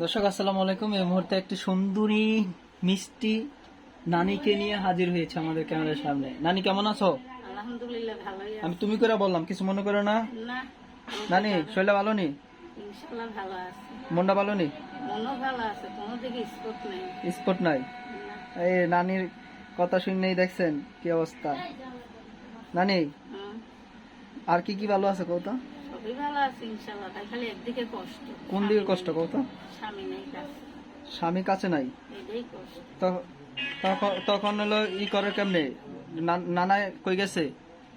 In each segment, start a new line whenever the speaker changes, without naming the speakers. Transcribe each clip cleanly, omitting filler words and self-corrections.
দর্শক আসসালামু আলাইকুম। এই মুহূর্তে একটি সুন্দরী মিষ্টি নানিকে নিয়ে হাজির হয়েছে আমাদের ক্যামেরার সামনে। নানি কেমন আছো?
আলহামদুলিল্লাহ ভালোই আছি।
আমি তুমি করে বললাম, কিছু মনে করো না?
না,
নানি শরীরটা ভালো নি?
ইনশাআল্লাহ ভালো আছে।
মনটা ভালো নি?
মনও ভালো আছে, কোনো দিকে স্পট নেই।
স্পট নাই?
না।
এই নানির কথা শুনেই দেখছেন কি অবস্থা। নানি
হুম,
আর কি কি ভালো আছে কত?
সবই ভালো আছে ইনশাআল্লাহ, তাই খালি একদিকে কষ্ট।
কোন দিকে কষ্ট কত?
স্বামী নেই কাছে,
স্বামী কাছে নাই?
এটাই কষ্ট।
তখন হলো ই করে কেমনে? নানা কই গেছে?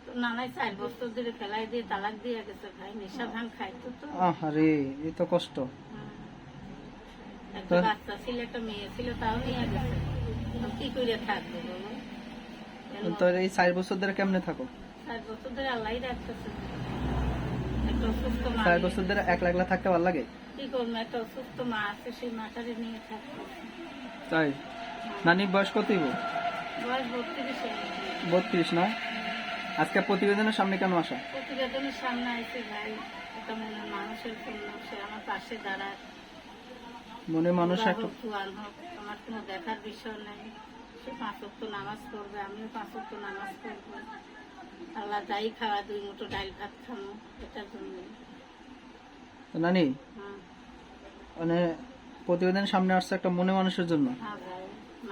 তো নানাই 4 বছর ধরে ফেলাই দিয়ে তালাক দিয়ে গেছে ভাই, নেশা ভাঙ খাইতো তো।
আরে এই তো কষ্ট।
হুম। একটা বাচ্চা ছিল, একটা মেয়ে ছিল, তাও নিয়ে গেছে। তো কি করে থাকবো বলো?
তো এই 4 বছর ধরে কেমনে থাকো?
4 বছর ধরে আল্লাহই রাখতেছে। একটা অসুস্থ মা
4 বছর ধরে একলা একলা থাকতে ভালো লাগে?
কি করবো, একটা অসুস্থ মা আছে, সেই মাটারে নিয়ে থাকবো।
তাই? নানির বয়স কত হইব?
বয়স 32
32 না? আজকে প্রতিবেদনের সামনে কেন আসা?
প্রতিবেদনের সামনে আইছে ভাই, এটা মনে মানুষের জন্য, সে আমার পাশে দাঁড়ায়।
মনে মানুষ
বুড়া
একটা
হোক, জোয়ান হোক, আমার কোনো দেখার বিষয় নেই। সে 5 ওয়াক্ত নামাজ পড়বে, আমিও 5 ওয়াক্ত নামাজ পড়বো। আল্লাহ যাই খাওয়া, 2 মুঠো ডাল ভাত খামো, এটার জন্য।
নানি
হ্যাঁ
মানে প্রতিবেদনের সামনে আসছে একটা মনে মানুষের জন্য।
হ্যাঁ ভাই,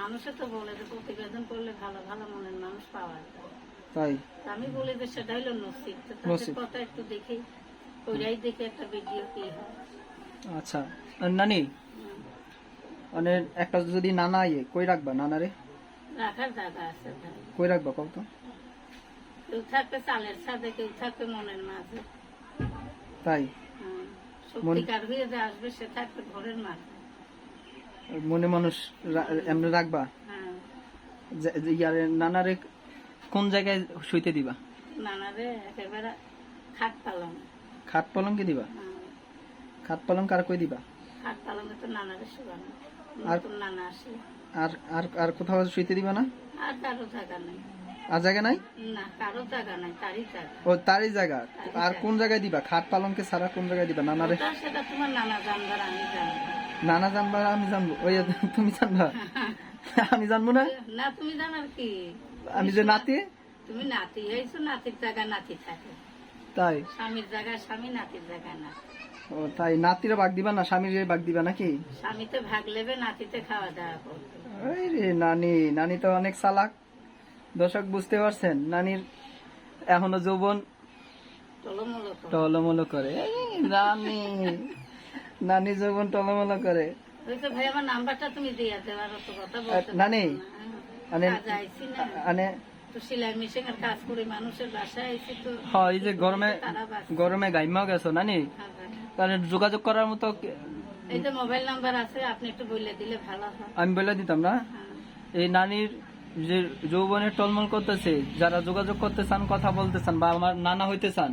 মানুষে তো বলে যে প্রতিবেদন করলে ভালো ভালো মনের মানুষ পাওয়া যায়।
তাই
আমি বলি যে সেটা হলো নসিব, তো তাদের
নসিব।
কথা একটু দেখি, ওইটাই দেখে একটা ভিডিও কি হয়।
আচ্ছা আর নানি
হুম।
মানে একটা যদি নানা আইয়ে কই রাখবা নানারে?
রাখার জায়গা আছে ভাই,
কই রাখবা কত?
কেউ থাকবে চালের ছাদে, কেউ থাকবে মনের মাঝে।
তাই
হুম। সত্যিকার হয়ে যে আসবে, সে থাকবে ঘরের মাঝে।
মনে মানুষ এমনি রাখবা?
হ্যাঁ,
ইয়ারে নানারে কোন জায়গায় শুইতে দিবা?
নানারে একেবারে খাট পালং।
খাট পলঙ্কে দিবা? খাট পলঙ্ক আর কই দিবা?
খাট পালঙ্কে তো নানারে শোয়ানো,
আর
নতুন নানা আসে।
আর আর আর কোথাও শুইতে দিবা না?
আর কারো জায়গা নেই।
আর জায়গা নাই?
না, কারো জায়গা নাই, তারই জায়গা।
ও তারই জায়গা। আর কোন জায়গায় দিবা? খাট পালঙ্কে ছাড়া কোন জায়গায় দিবা নানারে?
ওটা সেটা তোমার নানা জানবার, আমি জানবো।
নানা জানবা আমি জানবো? ওই তুমি জানবা আমি জানবো না?
না, তুমি জানার কি?
আমি যে নাতি?
তুমি নাতি হয়েছো, নাতির জায়গায় নাতি থাকে।
তাই?
স্বামীর জায়গায় স্বামী, নাতির জায়গায় নাতি।
ও তাই, নাতিরা ভাগ দিবা না, স্বামীর ভাগ দিবা নাকি?
স্বামীতে ভাগ লেবে, নাতিতে খাওয়া দাওয়া করবে।
ওই রে নানি, নানি তো অনেক চালাক। দর্শক বুঝতে পারছেন, নানির এখনো যৌবন
টলমলো করে।
টলমলো করে। এই নানি, নানি যৌবন টলমলো করে।
বলছে, ভাই আমার নাম্বারটা তুমি দিয়ে দেওয়ার তো কথা বলতে
নানি, মানে
কাজ আইছি না,
মানে
তো সেলাই মেশিন এর কাজ করে মানুষের বাসায় আইছি তো।
হয় এই যে গরমে,
তারা বাস।
গরমে গাইমাও গেছো নানি,
হ্যাঁ ভাই।
তাহলে যোগাযোগ করার মতো
এই যে মোবাইল নাম্বার আছে, আপনি একটু বলে দিলে ভালো হয়।
আমি বলে দিতাম না?
হ্যাঁ।
এই নানির যে যৌবনের টলমল করতেছে, যারা যোগাযোগ করতে চান, কথা বলতে চান, বা আমার নানা হইতে চান,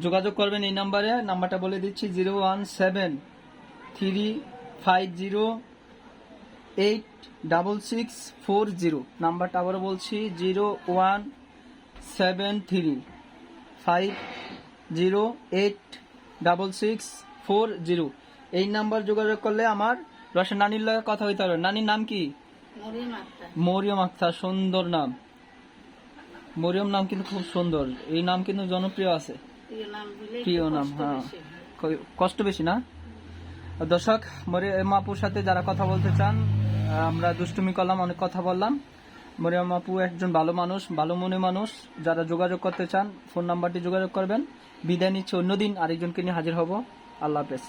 যোগাযোগ করবেন এই নাম্বারে। নাম্বারটা বলে দিচ্ছি 01735086640। নাম্বারটা আবারও বলছি 01735086640। এই নাম্বার যোগাযোগ করলে আমার রসের নানির লগে কথা হইতে পারবে। নানির নাম কি?
মরিয়ম আক্তার।
মরিয়ম আক্তার, সুন্দর নাম। মরিয়ম নাম কিন্তু খুব সুন্দর। এই নাম কিন্তু জনপ্রিয় আছে,
প্রিয় নাম বলে
প্রিয় নাম। হ্যাঁ, কষ্ট বেশি না? দর্শক, মরিয়ম আপুর সাথে যারা কথা বলতে চান, আমরা দুষ্টুমি করলাম, অনেক কথা বললাম। মরিয়ম আপু একজন ভালো মানুষ, ভালো মনে মানুষ। যারা যোগাযোগ করতে চান, ফোন নাম্বারটি যোগাযোগ করবেন। বিদায় নিচ্ছে, অন্যদিন আরেকজনকে নিয়ে হাজির হব। আল্লাহ হাফেজ।